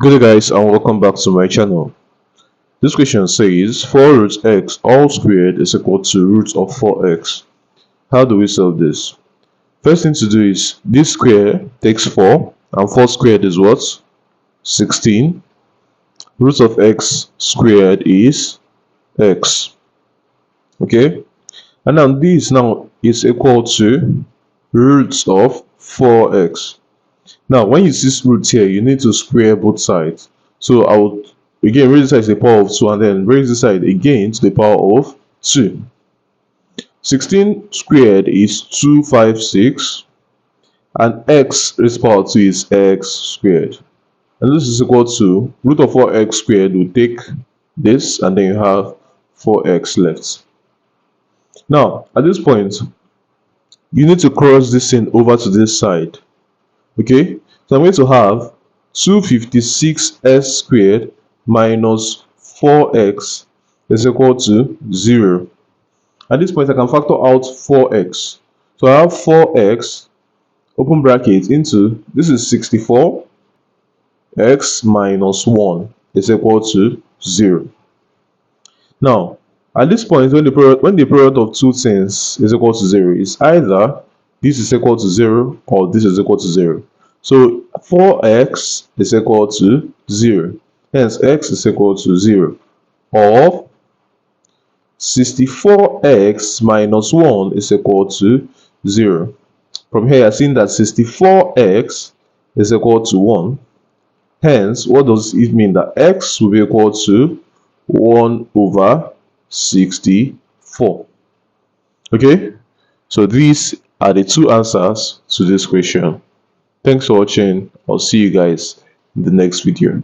Good day guys, and welcome back to my channel. This question says 4 root x all squared is equal to root of 4x. How do we solve this? First thing to do is this square takes 4 and 4 squared is what? 16. Root of x squared is x. Okay, and now this now is equal to root of 4x. Now, when you see root here, you need to square both sides. So I would again raise this side to the power of 2 and then raise this side again to the power of 2. 16 squared is 256 and x raised to the power of 2 is x squared. And this is equal to root of 4x squared will take this and then you have 4x left. Now, at this point, you need to cross this thing over to this side. Okay, so I'm going to have 256x squared minus 4x is equal to 0. At this point, I can factor out 4x. So I have 4x, open bracket, into, this is 64, x minus 1 is equal to 0. Now, at this point, when the product of two things is equal to 0, it's either this is equal to 0 or this is equal to 0. So 4x is equal to 0. Hence x is equal to 0. Or 64x minus 1 is equal to 0. From here, I've seen that 64x is equal to 1. Hence, what does it mean? That x will be equal to 1 over 64. Okay, so these are the two answers to this question. Thanks for watching. I'll see you guys in the next video.